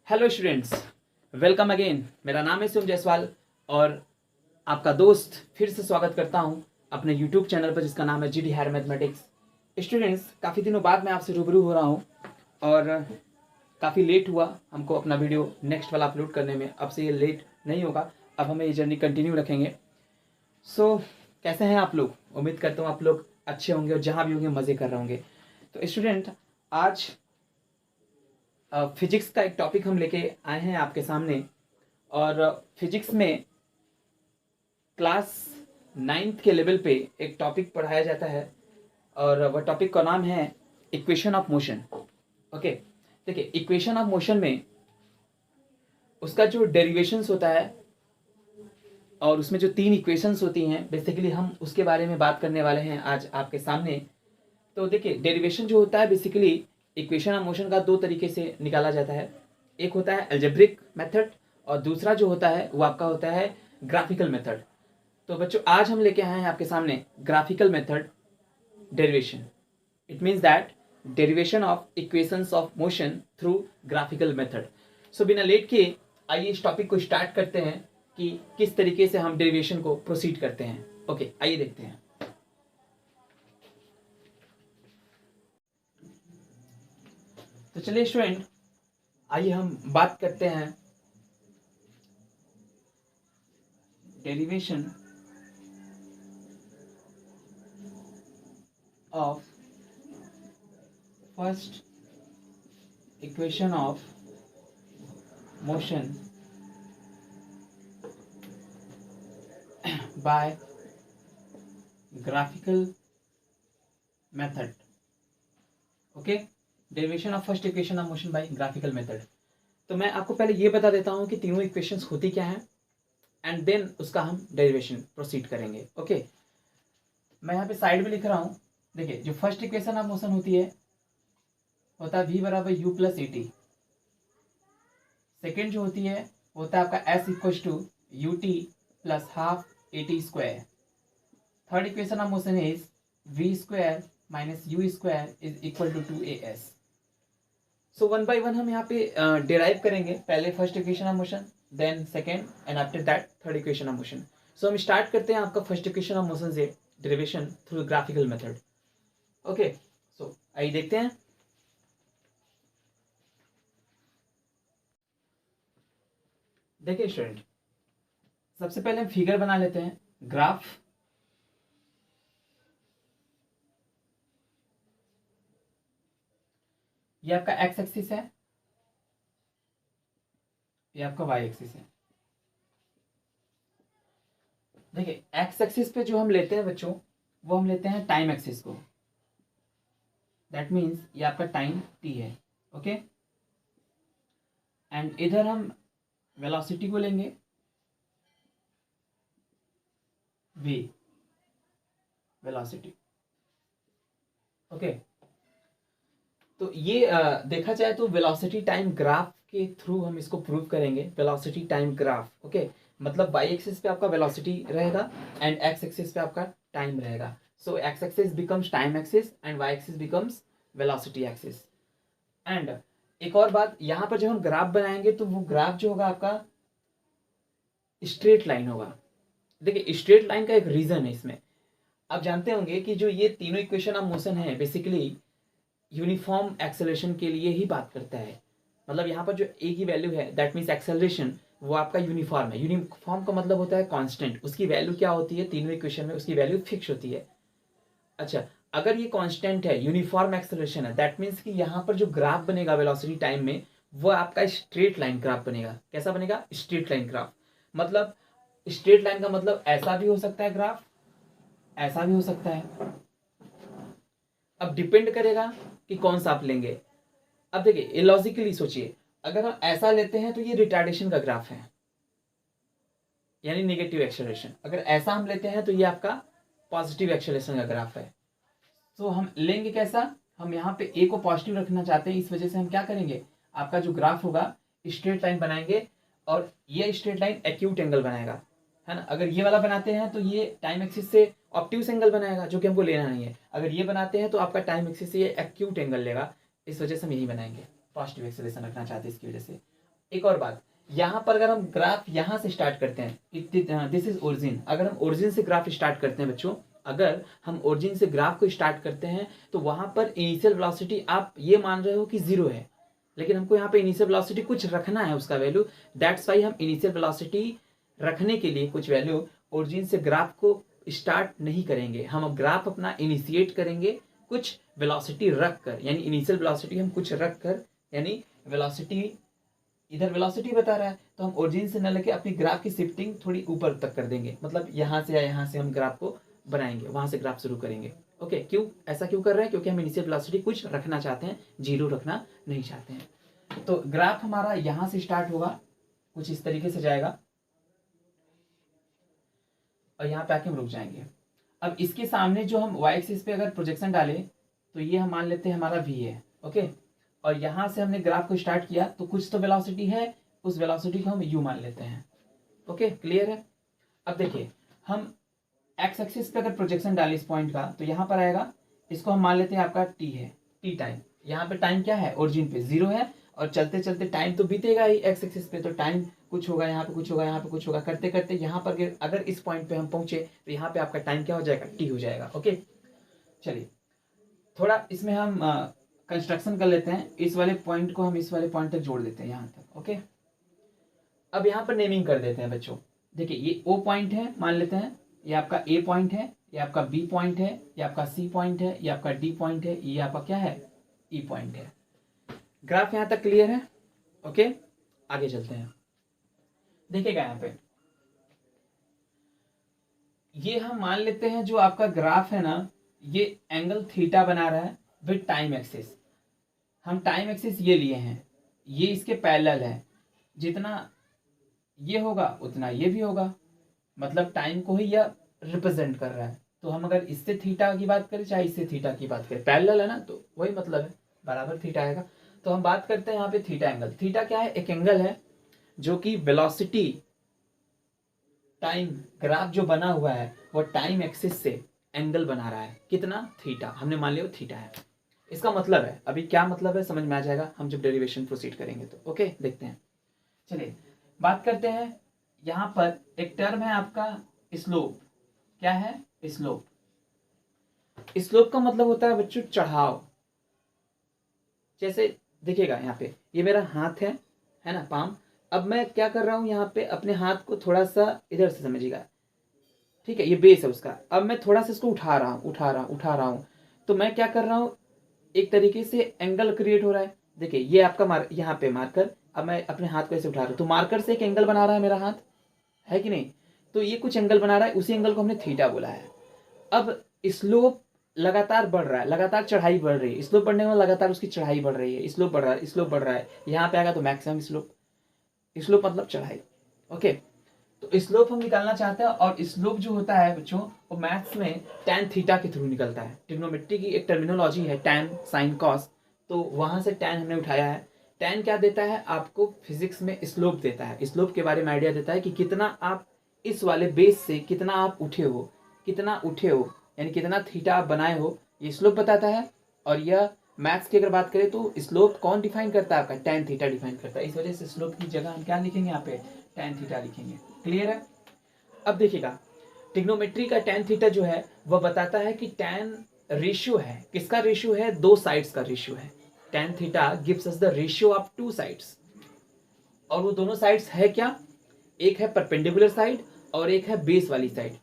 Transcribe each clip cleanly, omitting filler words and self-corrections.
Hello students, welcome again. मेरा नाम है सुम जायसवाल और आपका दोस्त फिर से स्वागत करता हूं अपने यूट्यूब चैनल पर जिसका नाम है जीडी हायर मैथमेटिक्स। स्टूडेंट्स, काफ़ी दिनों बाद मैं आपसे रूबरू हो रहा हूं और काफ़ी लेट हुआ हमको अपना वीडियो नेक्स्ट वाला अपलोड करने में। अब से ये लेट नहीं होगा, अब हमें ये जर्नी कंटिन्यू रखेंगे। सो कैसे हैं आप लोग? उम्मीद करता हूँ आप लोग अच्छे होंगे और जहाँ भी होंगे मज़े कर रहे होंगे। तो स्टूडेंट, आज फिजिक्स का एक टॉपिक हम लेके आए हैं आपके सामने और फिजिक्स में क्लास 9th के लेवल पे एक टॉपिक पढ़ाया जाता है और वह टॉपिक का नाम है इक्वेशन ऑफ मोशन। ओके, देखिए इक्वेशन ऑफ मोशन में उसका जो डेरिवेशंस होता है और उसमें जो 3 इक्वेशंस होती हैं, बेसिकली हम उसके बारे में बात करने वाले हैं आज आपके सामने। तो देखिए डेरिवेशन जो होता है बेसिकली इक्वेशन ऑफ मोशन का 2 तरीके से निकाला जाता है। एक होता है अलजेब्रिक मेथड और दूसरा जो होता है वो आपका होता है ग्राफिकल मेथड। तो बच्चों, आज हम लेके आए हैं आपके सामने graphical method derivation. It means that derivation of equations of motion through graphical method. So बिना लेट किए आइए इस टॉपिक को स्टार्ट करते हैं कि किस तरीके से हम डेरिवेशन को प्रोसीड करते हैं। ओके, आइए देखते हैं। तो चलिए स्टूडेंट, आइए हम बात करते हैं derivation of first equation of motion by graphical method. Okay, derivation of first equation of motion by graphical method. तो मैं आपको पहले ये बता देता हूँ कि तीनों इक्वेशंस होती क्या हैं एंड देन उसका हम डेरिवेशन प्रोसीड करेंगे। ओके, मैं यहाँ पे साइड में लिख रहा हूँ। देखिए, जो फर्स्ट इक्वेशन ऑफ मोशन होती है होता है v बराबर u plus A T. Second जो होती है होता है आपका s equal to U T plus half A T square. Third equation of motion is v square minus U square is equal to 2as। So one by one हम यहाँ पे derive करेंगे। पहले first equation of motion, then second and after that third equation of motion. So हम start करते हैं आपका first equation of motion से derivation through graphical method. Okay, so आइए देखते हैं। देखिए स्टूडेंट, सबसे पहले हम फिगर बना लेते हैं। ग्राफ ये आपका एक्स एक्सिस है, ये आपका वाई एक्सिस है। देखिए एक्स एक्सिस पे जो हम लेते हैं बच्चों, वो हम लेते हैं टाइम एक्सिस को। दैट मीन्स ये आपका टाइम टी है। ओके, एंड इधर हम वेलोसिटी को लेंगे v, वेलोसिटी। ओके, तो ये देखा जाए तो वेलोसिटी टाइम ग्राफ के थ्रू हम इसको प्रूव करेंगे। Velocity time graph. ओके, मतलब वाई एक्सिस पे आपका वेलोसिटी रहेगा एंड एक्स एक्सिस पे आपका टाइम रहेगा। So X axis becomes time axis and Y axis becomes velocity axis. And एक और बात, यहाँ पर जब हम ग्राफ बनाएंगे तो वो ग्राफ जो होगा आपका स्ट्रेट लाइन होगा। देखिए स्ट्रेट लाइन का एक रीजन है इसमें। आप जानते होंगे कि जो ये तीनों इक्वेशन ऑफ मोशन है बेसिकली यूनिफॉर्म एक्सेलरेशन के लिए ही बात करता है। मतलब यहाँ पर जो ए की वैल्यू है दैट मीन्स एक्सेलरेशन, वो आपका यूनिफॉर्म है। यूनिफॉर्म का मतलब होता है कांस्टेंट। उसकी वैल्यू क्या होती है? तीनों इक्वेशन में उसकी वैल्यू फिक्स होती है। अच्छा, अगर ये कांस्टेंट है, यूनिफॉर्म एक्सेलरेशन है, दैट मीन्स कि यहाँ पर जो ग्राफ बनेगा वेलोसिटी टाइम में वो आपका स्ट्रेट लाइन ग्राफ बनेगा। कैसा बनेगा? Straight line graph. मतलब स्ट्रेट लाइन का मतलब ऐसा भी हो सकता है ग्राफ, ऐसा भी हो सकता है। अब डिपेंड करेगा कि कौन सा आप लेंगे। अब देखिए लॉजिकली सोचिए, अगर हम ऐसा लेते हैं तो ये रिटार्डेशन का ग्राफ है, यानी नेगेटिव एक्सेलरेशन। अगर ऐसा हम लेते हैं तो ये आपका पॉजिटिव एक्सेलरेशन का ग्राफ है। तो हम लेंगे कैसा? हम यहाँ पे ए को पॉजिटिव रखना चाहते हैं, इस वजह से हम क्या करेंगे, आपका जो ग्राफ होगा स्ट्रेट लाइन बनाएंगे और ये स्ट्रेट लाइन एक्यूट एंगल बनाएगा, है ना। अगर ये वाला बनाते हैं तो ये टाइम एक्सिस से ऑब्ट्यूस एंगल बनाएगा, जो कि हमको लेना नहीं है। अगर ये बनाते हैं तो आपका टाइम एक्सिस से ये एक्यूट एंगल लेगा। इस वजह से हम यही बनाएंगे, पॉजिटिव एक्सेलरेशन रखना चाहते हैं इसकी वजह से। एक और बात, यहाँ पर अगर हम ग्राफ यहाँ से स्टार्ट करते हैं, दिस इज ओरिजिन, अगर हम ओरिजिन से ग्राफ स्टार्ट करते हैं बच्चों, अगर हम ओरिजिन से ग्राफ को स्टार्ट करते हैं तो वहां पर इनिशियल वेलोसिटी आप ये मान रहे हो कि 0 है, लेकिन हमको यहाँ पे इनिशियल वेलोसिटी कुछ रखना है उसका वैल्यू। दैट्स वाई हम इनिशियल वेलोसिटी रखने के लिए कुछ वैल्यू ओरिजिन से ग्राफ को स्टार्ट नहीं करेंगे, हम ग्राफ अपना इनिशिएट करेंगे कुछ वेलोसिटी रख कर, यानी इनिशियल वेलोसिटी हम कुछ रख कर, यानी वेलोसिटी इधर वेलोसिटी बता रहा है तो हम ओरिजिन से न लेके अपनी ग्राफ की शिफ्टिंग थोड़ी ऊपर तक कर देंगे, मतलब यहाँ से या यहाँ से हम ग्राफ को बनाएंगे, वहां से ग्राफ शुरू करेंगे। ओके, क्यों ऐसा क्यों कर रहे हैं? क्योंकि हम इनिशियल वेलोसिटी कुछ रखना चाहते हैं, 0 रखना नहीं चाहते हैं। तो ग्राफ हमारा यहाँ से स्टार्ट होगा, कुछ इस तरीके से जाएगा और यहाँ पे आके हम रुक जाएंगे। अब इसके सामने जो हम वाई एक्सिस पे अगर प्रोजेक्शन डालें तो ये हम मान लेते हैं हमारा v है। ओके, और यहाँ से हमने ग्राफ को स्टार्ट किया तो कुछ तो वेलोसिटी है, उस वेलोसिटी को हम u मान लेते हैं। ओके, क्लियर है? अब देखिए, हम एक्स एक्सिस पे अगर प्रोजेक्शन डालें इस पॉइंट का तो यहाँ पर आएगा, इसको हम मान लेते हैं आपका t है, t टाइम। यहाँ पे टाइम क्या है? ओरिजिन पे 0 है, और चलते चलते टाइम तो बीतेगा ही एक्स एक्सिस पे, तो टाइम कुछ होगा, यहाँ पे कुछ होगा, यहाँ पे कुछ होगा, करते करते यहाँ पर अगर इस पॉइंट पे हम पहुंचे तो यहाँ पे आपका टाइम क्या हो जाएगा? t हो जाएगा। ओके, चलिए थोड़ा इसमें हम कंस्ट्रक्शन कर लेते हैं, इस वाले पॉइंट को हम इस वाले पॉइंट तक जोड़ देते हैं यहाँ तक। ओके, अब यहाँ पर नेमिंग कर देते हैं बच्चों। देखिए, ये ओ पॉइंट है मान लेते हैं, ये आपका ए पॉइंट है, ये आपका बी पॉइंट है, ये आपका सी पॉइंट है, ये आपका डी पॉइंट है, ये आपका क्या है? ई पॉइंट है। ग्राफ यहाँ तक क्लियर है? ओके, आगे चलते हैं। देखिएगा यहाँ पे, ये हम मान लेते हैं जो आपका ग्राफ है ना, ये एंगल थीटा बना रहा है विद टाइम एक्सिस। हम टाइम एक्सिस ये लिए हैं, ये इसके पैरेलल है, जितना ये होगा उतना ये भी होगा, मतलब टाइम को ही यह रिप्रेजेंट कर रहा है। तो हम अगर इससे थीटा की बात करें चाहे इससे थीटा की बात करें, पैरेलल है ना, तो वही मतलब है, बराबर थीटा आएगा। तो हम बात करते हैं यहाँ पे थीटा एंगल। थीटा क्या है? एक एंगल है जो कि वेलोसिटी टाइम ग्राफ जो बना हुआ है वो टाइम एक्सिस से एंगल बना रहा है। कितना? थीटा। हमने मान लिया थीटा है। इसका मतलब है, अभी क्या मतलब है समझ में आ जाएगा हम जब डेरिवेशन प्रोसीड करेंगे तो। ओके, देखते हैं। चलिए बात करते हैं, यहाँ पर एक टर्म है आपका स्लोप। क्या है? स्लोप। स्लोप का मतलब होता है बच्चों चढ़ाव। जैसे देखिएगा यहाँ पे, ये मेरा हाथ है ना, पाम। अब मैं क्या कर रहा हूँ, यहाँ पे अपने हाथ को थोड़ा सा इधर से समझिएगा, ठीक है, ये बेस है उसका। अब मैं थोड़ा सा इसको उठा रहा हूँ, तो मैं क्या कर रहा हूँ, एक तरीके से एंगल क्रिएट हो रहा है। देखिए, ये आपका यहाँ पे मार्कर, अब मैं अपने हाथ को ऐसे उठा रहा हूँ तो मार्कर से एक एंगल बना रहा है मेरा हाथ, है कि नहीं? तो ये कुछ एंगल बना रहा है, उसी एंगल को हमने थीटा बोला है। अब स्लोप लगातार बढ़ रहा है, लगातार चढ़ाई बढ़ रही है, स्लोप बढ़ने में लगातार उसकी चढ़ाई बढ़ रही है, स्लोप बढ़ रहा है, स्लोप बढ़ रहा है। यहाँ पे आएगा तो मैक्सिमम स्लोप। स्लोप मतलब चढ़ाई। ओके, तो स्लोप हम निकालना चाहते हैं, और स्लोप जो होता है बच्चों वो मैथ्स में tan थीटा के थ्रू निकलता है। ट्रिग्नोमेट्री की एक टर्मिनोलॉजी है tan sin cos, तो वहां से tan हमने उठाया है। tan क्या देता है आपको? फिजिक्स में स्लोप देता है। स्लोप के बारे में आइडिया देता है कि कितना आप इस वाले बेस से कितना आप उठे हो, यानी कितना थीटा आप बनाए हो, ये स्लोप बताता है। और यह मैथ्स की अगर बात करें तो स्लोप कौन डिफाइन करता है? आपका tan थीटा डिफाइन करता है। इस वजह से स्लोप की जगह हम क्या लिखेंगे? यहाँ पे tan थीटा लिखेंगे। क्लियर है? अब देखिएगा, ट्रिग्नोमेट्री का tan थीटा जो है वह बताता है कि tan रेशियो है। किसका रेशियो है? दो साइड्स का रेशियो है। tan theta gives us the ratio of two sides, और वो दोनों साइड्स है क्या? एक है परपेंडिकुलर साइड और एक है बेस वाली साइड।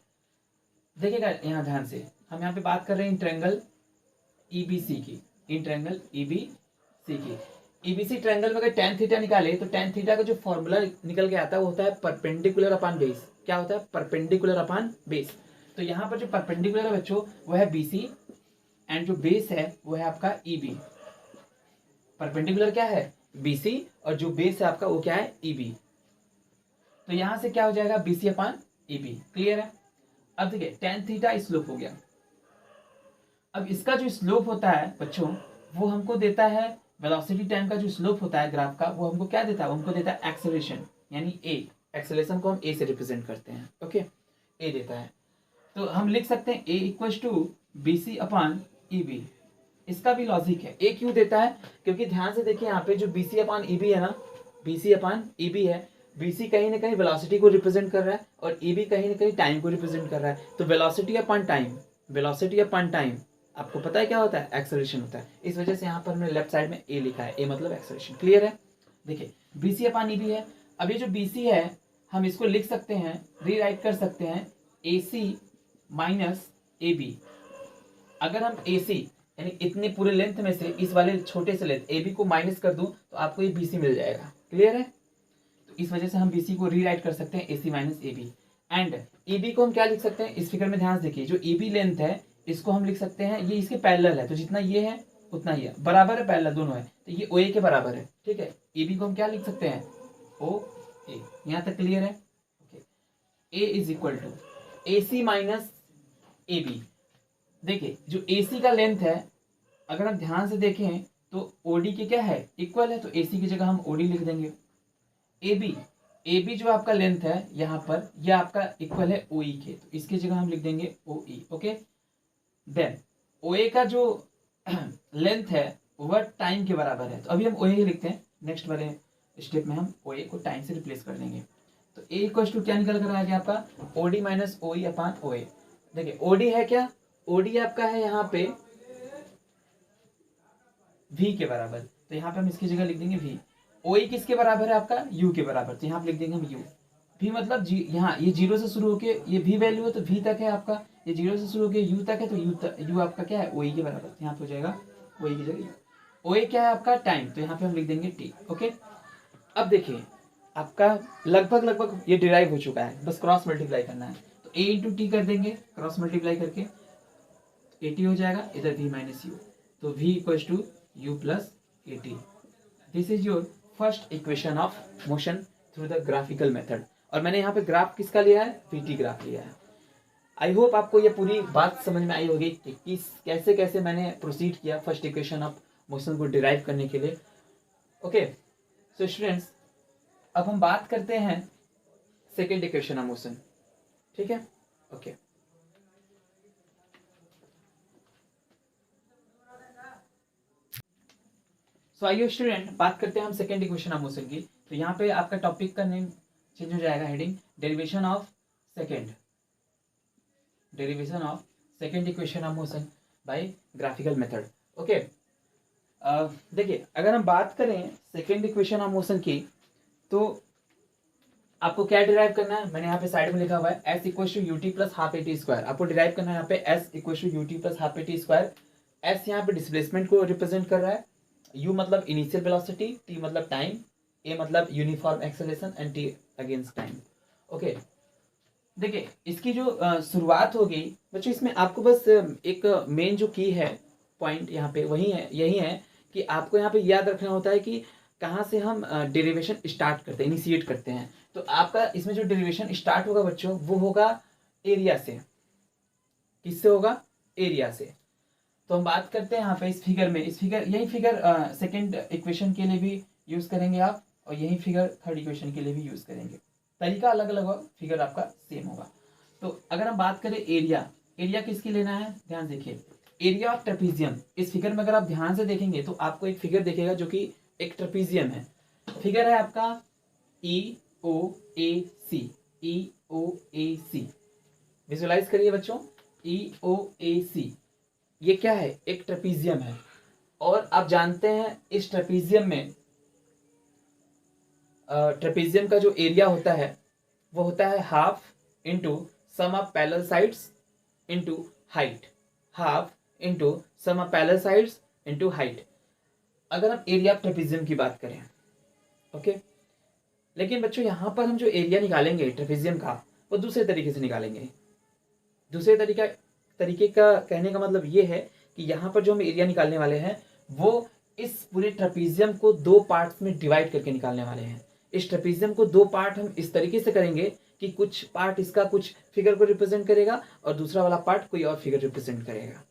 देखिएगा यहाँ ध्यान से, हम यहाँ पे बात कर रहे हैं ट्रायंगल ईबीसी की, ट्रायंगल ईबीसी की। ईबीसी ट्रायंगल में अगर tan थीटा निकाले तो tan थीटा का जो फॉर्मूला निकल के आता है वो होता है परपेंडिकुलर अपॉन बेस। क्या होता है? Perpendicular upon base. तो यहाँ पर जो परपेंडिकुलर है बच्चों वो है बीसी, एंड जो बेस है वो है आपका ईबी। परपेंडिकुलर क्या है? बीसी, और जो बेस है आपका वो क्या है? ईबी। तो यहां से क्या हो जाएगा? BC upon EB. क्लियर है? अब देखिए, tan थीटा स्लोप हो गया। अब इसका जो स्लोप होता है बच्चों वो हमको देता है, वेलोसिटी टाइम का जो स्लोप होता है ग्राफ का वो हमको क्या देता है? वो हमको देता है एक्सेलरेशन, यानी ए। एक्सेलरेशन को हम ए से रिप्रेजेंट करते हैं। ओके, ए देता है, तो हम लिख सकते हैं A equal to B C upon E B. इसका भी लॉजिक है। ए क्यों देता है? क्योंकि ध्यान से देखिए यहाँ पे जो B C upon E B है ना, BC अपान EB है। BC कहीं ना कहीं वेलोसिटी को रिप्रेजेंट कर रहा है और EB कहीं ना कहीं टाइम को रिप्रेजेंट कर रहा है। तो वेलोसिटी अपान टाइम, वेलोसिटी अपान टाइम आपको पता है क्या होता है, एक्सेलरेशन होता है। इस वजह से यहाँ पर हमने लेफ्ट साइड में A लिखा है, A मतलब एक्सेलरेशन। क्लियर है? देखिए BC अपान EB है। अब ये जो BC है हम इसको लिख सकते हैं, रीराइट कर सकते हैं AC माइनस AB। अगर हम AC यानी इतने पूरे लेंथ में से इस वाले छोटे से लेंथ AB को माइनस कर दूं तो आपको ये BC मिल जाएगा। क्लियर है? तो इस वजह से हम BC को रीराइट कर सकते हैं AC minus AB। And EB को हम क्या लिख सकते हैं, इस फिगर में ध्यान से देखिए, जो EB लेंथ है इसको हम लिख सकते हैं, ये इसके पैरेलल है, तो जितना ये है उतना ही है, बराबर है, पैरेलल दोनों है, तो ये OA के बराबर है। ठीक है, EB को हम क्या लिख सकते हैं, OA। यहाँ तक क्लियर है? A is equal to AC minus AB। देखिए जो AC का लेंथ है अगर हम ध्यान से देखें तो OD के क्या है, इक्वल है, तो AC की जगह हम OD लिख देंगे। AB जो आपका लेंथ है यहाँ पर, यह आपका इक्वल है OE के, तो इसकी जगह हम लिख देंगे OE। ओके, देन OA का जो लेंथ है वह टाइम के बराबर है, तो अभी हम OA ही लिखते हैं, नेक्स्ट वाले स्टेप में हम OA को टाइम से रिप्लेस कर देंगे। तो A इक्वल टू क्या निकल कर आ गया आपका, OD माइनस OE अपान OA। देखिए OD है क्या, OD आपका है यहाँ पे V के बराबर, तो यहाँ पे हम इसकी जगह लिख देंगे V। OE किसके बराबर है आपका, U के बराबर, तो यहाँ पे लिख देंगे हम U। V मतलब यहाँ ये 0 से शुरू होके ये V वैल्यू है तो V तक है आपका, ये 0 से शुरू होके U तक है तो U आपका क्या है, OE के बराबर, तो यहाँ पे हो जाएगा OE की जगह U। OA क्या है आपका, टाइम, तो यहाँ पे हम लिख देंगे T। ओके, अब देखिए आपका लगभग ये डिराइव हो चुका है, बस क्रॉस मल्टीप्लाई करना है, तो A इंटू टी कर देंगे क्रॉस मल्टीप्लाई करके, 80 हो जाएगा, इधर V माइनस यू, तो V equals to U plus 80। This is your first equation of motion through the graphical method. और मैंने यहाँ पे ग्राफ किसका लिया है, VT ग्राफ लिया है। आई होप आपको ये पूरी बात समझ में आई होगी कि किस कैसे कैसे मैंने प्रोसीड किया फर्स्ट इक्वेशन ऑफ मोशन को डिराइव करने के लिए। ओके सो स्टूडेंट्स, अब हम बात करते हैं सेकेंड इक्वेशन ऑफ मोशन। ठीक है, ओके। सो आइए स्टूडेंट, बात करते हैं हम सेकेंड इक्वेशन ऑफ मोशन की। तो यहाँ पे आपका टॉपिक का नेम चेंज हो जाएगा, heading derivation of second equation of motion by graphical method. Okay, देखिए अगर हम बात करें सेकेंड इक्वेशन ऑफ मोशन की तो आपको क्या डिराइव करना है, मैंने यहाँ पे साइड में लिखा हुआ है S equal to UT plus half A T square. आपको डिराइव करना है यहाँ पे S equal to UT plus half A T square. S यहाँ पे डिस्प्लेसमेंट को रिप्रेजेंट कर रहा है, U मतलब इनिशियल वेलोसिटी, T मतलब टाइम, A मतलब uniform acceleration and T against time. Okay, देखिए इसकी जो शुरुआत होगी बच्चों, इसमें आपको बस एक मेन जो की है पॉइंट यहाँ पे वही है, यही है कि आपको यहाँ पे याद रखना होता है कि कहाँ से हम डेरिवेशन स्टार्ट करते हैं, इनिशिएट करते हैं। तो आपका इसमें जो डेरिवेशन स्टार्ट होगा बच्चों वो होगा एरिया से। किससे होगा, एरिया से। तो हम बात करते हैं यहाँ पे इस फिगर में, यही फिगर सेकंड इक्वेशन के लिए भी यूज करेंगे आप, और यही फिगर थर्ड इक्वेशन के लिए भी यूज करेंगे। तरीका अलग अलग होगा, फिगर आपका सेम होगा। तो अगर हम बात करें एरिया किसकी लेना है, ध्यान देखिए, एरिया ऑफ ट्रेपीजियम। इस फिगर में अगर आप ध्यान से देखेंगे तो आपको एक फिगर दिखेगा जो कि एक ट्रेपीजियम है। फिगर है आपका EOAC। विजुअलाइज करिए बच्चों, EOAC ये क्या है, एक ट्रेपीजियम है। और आप जानते हैं इस ट्रेपीजियम में ट्रेपीजियम का जो एरिया होता है वो होता है half into sum of parallel sides into height, half into sum of parallel sides into height, अगर हम एरिया ऑफ ट्रेपीजियम की बात करें। ओके, लेकिन बच्चों यहाँ पर हम जो एरिया निकालेंगे ट्रेपीजियम का वो दूसरे तरीके से निकालेंगे। दूसरे तरीके का कहने का मतलब ये है कि यहाँ पर जो हम एरिया निकालने वाले हैं वो इस पूरे ट्रेपीजियम को दो पार्ट्स में डिवाइड करके निकालने वाले हैं। इस ट्रेपीजियम को दो पार्ट हम इस तरीके से करेंगे कि कुछ पार्ट इसका कुछ फिगर को रिप्रेजेंट करेगा और दूसरा वाला पार्ट कोई और फिगर रिप्रेजेंट करेगा।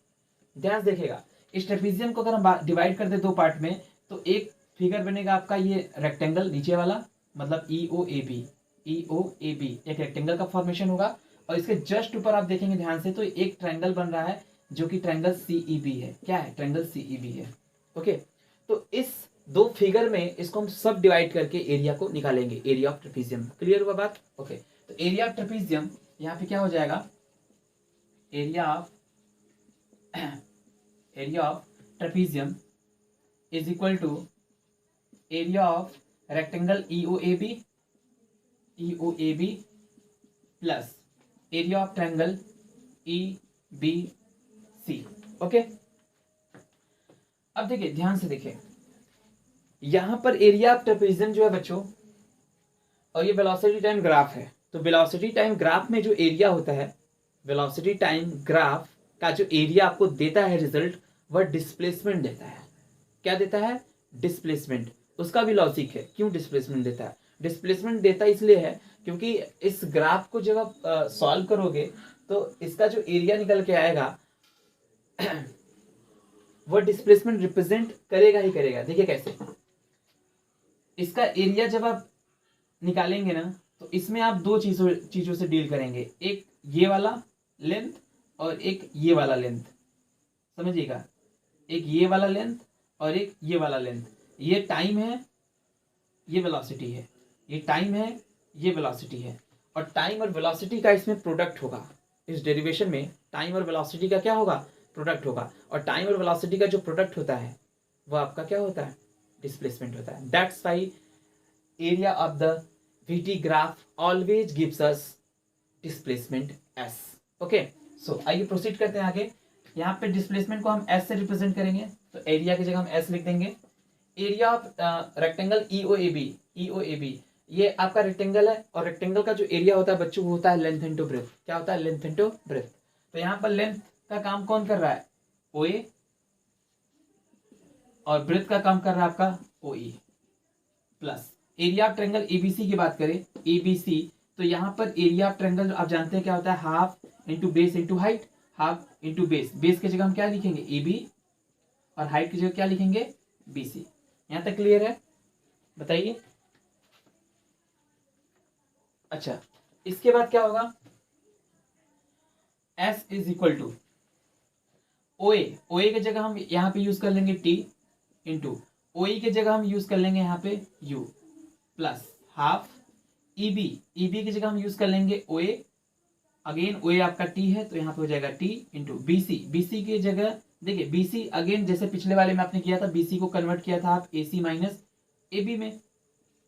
ध्यान से देखिएगा, इस ट्रेपीजियम को अगर हम डिवाइड कर दे दो पार्ट में तो एक फिगर बनेगा आपका ये रेक्टेंगल नीचे वाला, मतलब EOAB एक रेक्टेंगल का फॉर्मेशन होगा। और इसके जस्ट ऊपर आप देखेंगे ध्यान से तो एक ट्रायंगल बन रहा है जो कि ट्रायंगल CEB है। क्या है, ट्रायंगल CEB है। ओके, तो इस दो फिगर में इसको हम सब डिवाइड करके एरिया को निकालेंगे, एरिया ऑफ ट्रेपीजियम। क्लियर हुआ बात? ओके, तो एरिया ऑफ ट्रेपीजियम यहाँ पे क्या हो जाएगा, area of trapezium is equal to area of rectangle E O A B plus area of triangle E B C. Okay, अब देखिए ध्यान से देखिए, यहां पर एरिया ऑफ ट्रेपीजियम जो है बच्चों, और ये वेलोसिटी टाइम ग्राफ है, तो वेलोसिटी टाइम ग्राफ में जो एरिया होता है, वेलोसिटी टाइम ग्राफ का जो एरिया आपको देता है रिजल्ट, वह डिस्प्लेसमेंट देता है। क्या देता है? डिस्प्लेसमेंट। उसका भी लॉजिक है, क्यों डिस्प्लेसमेंट देता है? डिस्प्लेसमेंट देता इसलिए है क्योंकि इस ग्राफ को जब आप सॉल्व करोगे तो इसका जो एरिया निकल के आएगा वह डिस्प्लेसमेंट रिप्रेजेंट करेगा ही करेगा। देखिए कैसे, इसका एरिया जब आप निकालेंगे ना, तो इसमें आप दो चीजों से डील करेंगे, एक ये वाला लेंथ और एक ये वाला लेंथ। समझिएगा, एक ये वाला लेंथ और एक ये वाला लेंथ। ये टाइम है, ये वेलोसिटी है, ये टाइम है, ये वेलोसिटी है, और टाइम और वेलोसिटी का इसमें प्रोडक्ट होगा। इस डेरिवेशन में टाइम और वेलोसिटी का क्या होगा? प्रोडक्ट होगा। और टाइम और वेलोसिटी का जो प्रोडक्ट होता है वो आपका क्या होता है? डिस्प्लेसमेंट होता है। That's why area of the VT graph always gives us displacement S। Okay, so आइए प्रोसीड करते हैं आगे। यहाँ पे डिस्प्लेसमेंट को हम S से रिप्रेजेंट करेंगे, तो एरिया की जगह हम S लिख देंगे। एरिया ऑफ रेक्टेंगल EOAB, ये आपका रेक्टेंगल है, और रेक्टेंगल का जो एरिया होता है बच्चों वो होता है लेंथ इनटू ब्रेथ। क्या होता है? Length into breadth. तो यहाँ पर लेंथ का काम कौन कर रहा है? OA, और ब्रेथ का काम कर रहा है आपका OE। Plus area of triangle ABC की बात करें, ABC, तो यहाँ पर एरिया ऑफ ट्रायंगल आप जानते हैं क्या होता है? Half into base into height, half into base. Base की जगह हम क्या लिखेंगे? AB, और हाइट की जगह क्या लिखेंगे? BC। यहाँ तक क्लियर है? बताइए। अच्छा, इसके बाद क्या होगा? S is equal to OA की जगह हम यहाँ पे यूज कर लेंगे T, इंटू OE की जगह हम यूज कर लेंगे यहाँ पे U, प्लस हाफ EB की जगह हम यूज कर लेंगे OA, अगेन OA आपका T है तो यहाँ पे हो जाएगा T, इंटू BC की जगह देखिए BC अगेन जैसे पिछले वाले में आपने किया था, BC को कन्वर्ट किया था आप AC माइनस AB में,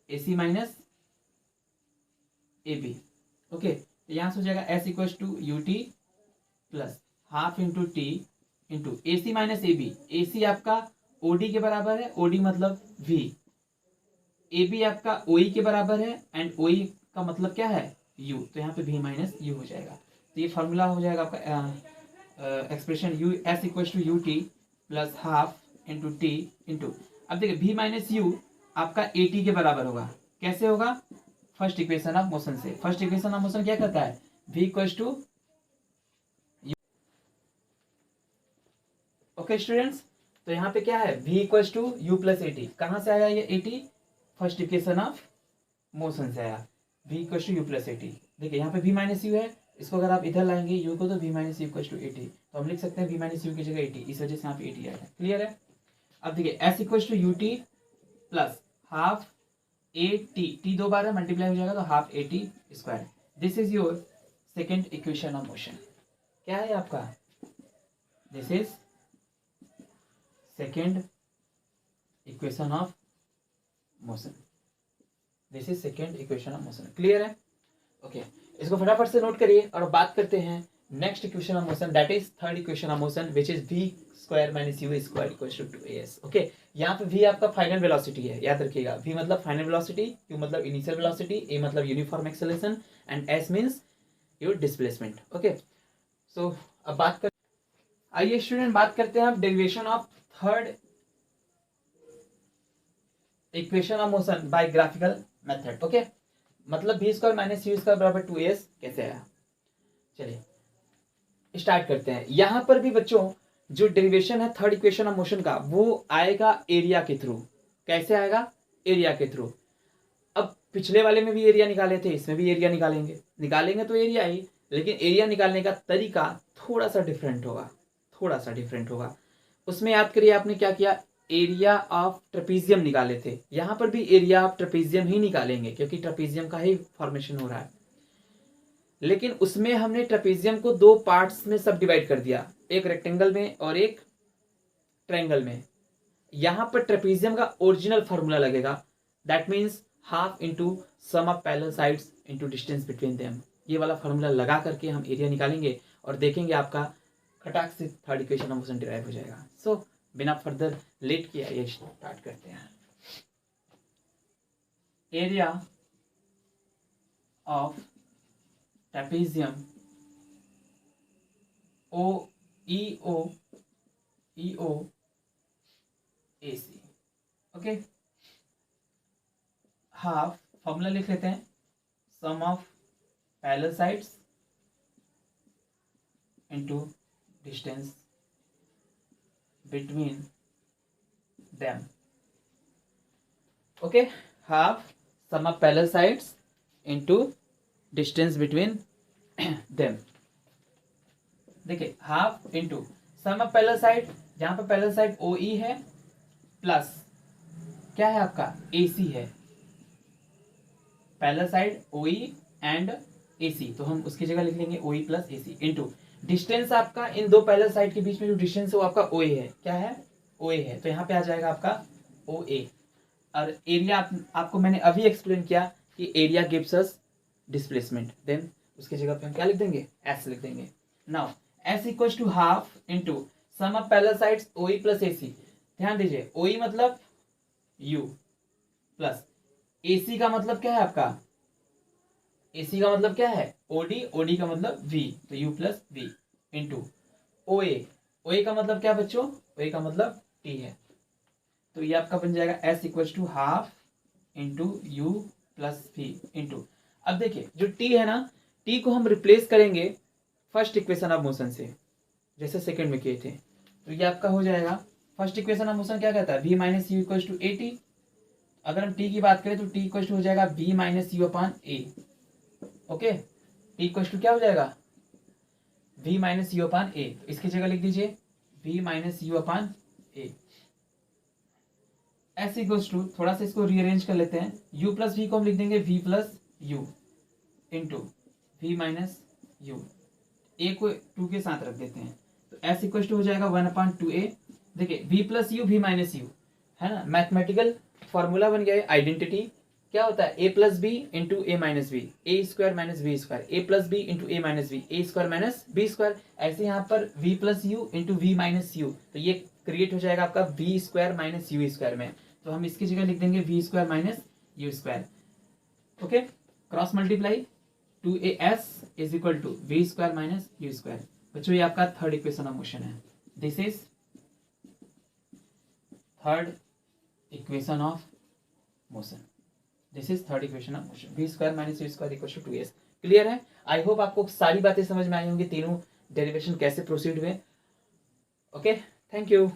AC माइनस AB। ओके, तो यहाँ से हो जाएगा S equal to UT plus half into T into AC minus AB। AC आपका OD के बराबर है, OD मतलब V। AB आपका OE के बराबर है, एंड OE का मतलब क्या है? U, तो यहाँ पे V माइनस U हो जाएगा। तो ये फॉर्मूला हो जाएगा आपका expression U S equal to UT plus half into T into, अब देखिए V माइनस U आपका AT के बराबर होगा। कैसे होगा? फर्स्ट इक्वेशन ऑफ मोशन से। फर्स्ट इक्वेशन ऑफ मोशन क्या कहता है? V equal to, okay students, तो यहाँ पे क्या है? V equal to U plus AT। कहाँ से आया ये AT? First equation of motion से आया। V equal to U plus AT। देखिए यहाँ पे V माइनस U है, इसको अगर आप इधर लाएंगे U को, तो V minus U equal to AT, तो हम लिख सकते हैं V माइनस U की जगह AT, इस वजह से यहाँ पे AT आया है। क्लियर है? अब देखिए S equal to UT plus half AT, T दो बार है, मल्टीप्लाई हो जाएगा तो half AT square. This is your second equation of motion. क्या है आपका? This is second equation of motion. This is second equation of motion. Clear है? ओके, इसको फटाफट से नोट करिए और बात करते हैं next equation of motion, that is third equation of motion, which is V square minus U square equals to 2AS। Okay, यहाँ पे V आपका फाइनल वेलोसिटी है, याद रखिएगा। V मतलब फाइनल वेलोसिटी, U मतलब इनिशियल वेलोसिटी, A मतलब uniform acceleration, and S means your displacement. Okay, so अब बात कर, आइए स्टूडेंट बात करते हैं अब derivation of third equation of motion by graphical method. Okay, मतलब V square minus U square बराबर 2AS कैसे आया? चलिए स्टार्ट करते हैं। यहां पर भी बच्चों जो डेरिवेशन है थर्ड इक्वेशन ऑफ मोशन का, वो आएगा एरिया के थ्रू। कैसे आएगा? एरिया के थ्रू। अब पिछले वाले में भी एरिया निकाले थे, इसमें भी एरिया निकालेंगे तो एरिया ही, लेकिन एरिया निकालने का तरीका थोड़ा सा डिफरेंट होगा, उसमें याद करिए आपने क्या किया? एरिया ऑफ ट्रेपीजियम निकाले थे, यहाँ पर भी एरिया ऑफ ट्रेपीजियम ही निकालेंगे क्योंकि ट्रेपीजियम का ही फॉर्मेशन हो रहा है। लेकिन उसमें हमने ट्रेपीजियम को दो पार्ट्स में सब डिवाइड कर दिया, एक रेक्टेंगल में और एक ट्रायंगल में। यहाँ पर ट्रेपीजियम का ओरिजिनल फार्मूला लगेगा, that means half into sum of parallel sides into distance between them. ये वाला फार्मूला लगा करके हम एरिया निकालेंगे और देखेंगे आपका खटाक से third equation of motion derive हो जाएगा। सो बिना फर्दर लेट किया ये स्टार्ट करते हैं। Area of trapezium EO AC, okay. Half formula लिख लेते हैं, sum of parallel sides into distance between them, okay. Half sum of parallel sides into distance between them. देखिए half into sum of parallel side, जहां पर parallel side OE है plus क्या है आपका AC है, parallel side OE and AC, तो हम उसकी जगह लिख लेंगे OE plus AC into distance आपका इन दो पैरेलल साइड के बीच में जो डिस्टेंस है वो आपका OA है। क्या है? OA है, तो यहाँ पे आ जाएगा आपका OA। और एरिया आपको मैंने अभी एक्सप्लेन किया कि area gives us displacement, then उसकी जगह पे हम क्या लिख देंगे? S लिख देंगे। Now S equals to half into sum of parallel sides OE plus AC। ध्यान दीजिए OE मतलब U प्लस AC का मतलब क्या है आपका? AC का मतलब क्या है? OD, OD का मतलब V, तो U plus V into OA। OA का मतलब क्या बच्चों? OA का मतलब T है, तो ये आपका बन जाएगा S equals to half into U plus V into, अब देखिए जो T है ना, T को हम रिप्लेस करेंगे फर्स्ट इक्वेशन ऑफ मोशन से, जैसे सेकंड में किए थे, तो ये आपका हो जाएगा फर्स्ट इक्वेशन ऑफ मोशन क्या कहता है? V minus U equals to AT। अगर हम T की बात करें तो T इक्वल्स टू हो जाएगा V minus U upon A, okay. T equals to क्या हो जाएगा? V minus U upon A, तो इसकी जगह लिख दीजिए V minus U upon A। S equals to, थोड़ा सा इसको रीअरेंज कर लेते हैं, U प्लस V को हम लिख देंगे V plus U into V minus U, A को 2 के साथ रख देते हैं, तो S इक्वल्स टू हो जाएगा 1/2A। देखिए V plus U, V minus U है ना, मैथमेटिकल फॉर्मूला बन गया है, आइडेंटिटी क्या होता है? A plus B into A minus B, A square minus B square, A plus B into A minus B, A square minus B square. ऐसे यहाँ पर V plus U into V minus U, तो ये create हो जाएगा आपका V square minus U square में, तो हम इसकी जगह लिख देंगे V square minus U square, okay. Cross multiply 2AS is equal to V square minus U square. बच्चों ये आपका थर्ड इक्वेशन ऑफ मोशन है, this is third equation of motion, this is third equation of motion, V square minus U square equal to 2S। Clear है? I hope आपको सारी बातें समझ में आई होंगी, तीनों डेरिवेशन कैसे प्रोसीड हुए, ओके। Thank you.